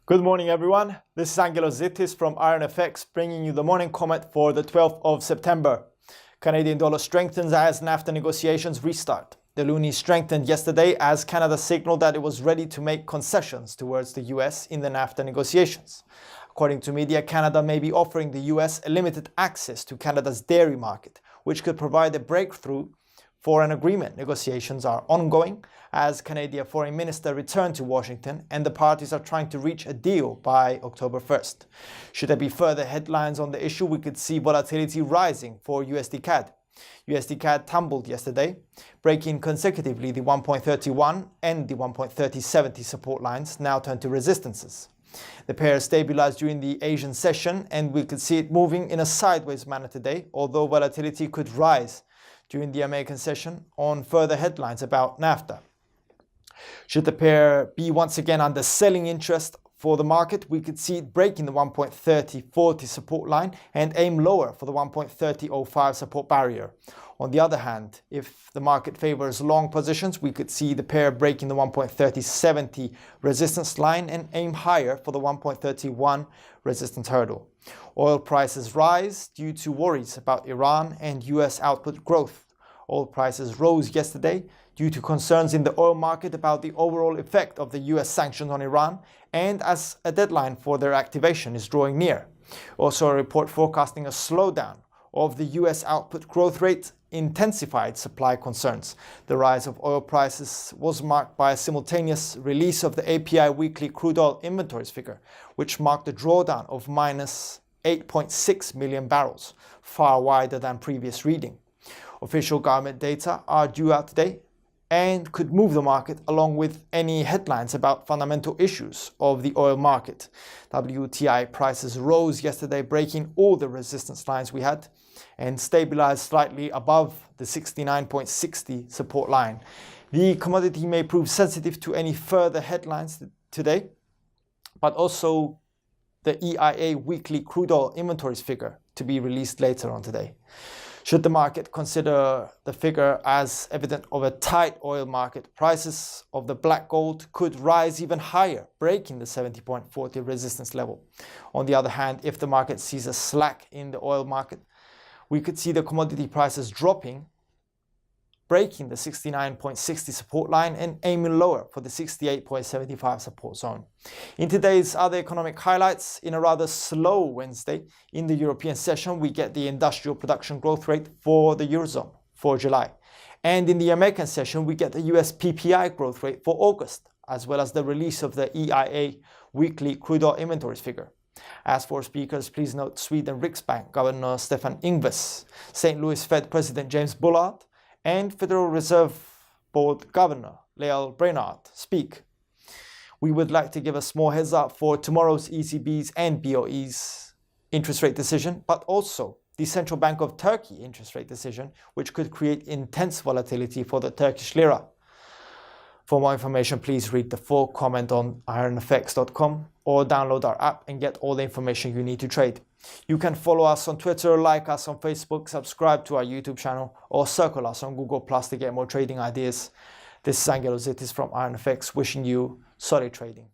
Good morning, everyone. This is Angelos Zittis from IronFX bringing you the morning comment for the 12th of September. Canadian dollar strengthens as NAFTA negotiations restart. The Loonie strengthened yesterday as Canada signaled that it was ready to make concessions towards the US in the NAFTA negotiations. According to media, Canada may be offering the US a limited access to Canada's dairy market, which could provide a breakthrough for an agreement. Negotiations are ongoing as Canadian Foreign Minister returned to Washington and the parties are trying to reach a deal by October 1st. Should there be further headlines on the issue, we could see volatility rising for USD CAD. USD CAD tumbled yesterday, breaking consecutively the 1.31 and the 1.3070 support lines, now turned to resistances. The pair stabilized during the Asian session and we could see it moving in a sideways manner today, although volatility could rise during the American session on further headlines about NAFTA. Should the pair be once again under selling interest for the market, we could see it breaking the 1.3040 support line and aim lower for the 1.3005 support barrier. On the other hand, if the market favors long positions, we could see the pair breaking the 1.3070 resistance line and aim higher for the 1.31 resistance hurdle. Oil prices rise due to worries about Iran and US output growth. Oil prices rose yesterday due to concerns in the oil market about the overall effect of the US sanctions on Iran and as a deadline for their activation is drawing near. Also, a report forecasting a slowdown of the US output growth rate intensified supply concerns. The rise of oil prices was marked by a simultaneous release of the API weekly crude oil inventories figure, which marked a drawdown of minus 8.6 million barrels, far wider than previous reading. Official government data are due out today and could move the market along with any headlines about fundamental issues of the oil market. WTI prices rose yesterday, breaking all the resistance lines we had and stabilized slightly above the 69.60 support line. The commodity may prove sensitive to any further headlines today, but also the EIA weekly crude oil inventories figure to be released later on today. Should the market consider the figure as evidence of a tight oil market, prices of the black gold could rise even higher, breaking the 70.40 resistance level. On the other hand, if the market sees a slack in the oil market, we could see the commodity prices dropping, breaking the 69.60 support line and aiming lower for the 68.75 support zone. In today's other economic highlights, in a rather slow Wednesday, in the European session, we get the industrial production growth rate for the Eurozone for July. And in the American session, we get the US PPI growth rate for August, as well as the release of the EIA weekly crude oil inventories figure. As for speakers, please note Sweden Riksbank Governor Stefan Ingves, St. Louis Fed President James Bullard, and Federal Reserve Board Governor Lael Brainard speak. We would like to give a small heads up for tomorrow's ECB's and BOE's interest rate decision, but also the Central Bank of Turkey interest rate decision, which could create intense volatility for the Turkish lira. For more information, please read the full comment on ironfx.com or download our app and get all the information you need to trade. You can follow us on Twitter, like us on Facebook, subscribe to our YouTube channel, or circle us on Google Plus to get more trading ideas. This is Angelos Zittis from IronFX wishing you solid trading.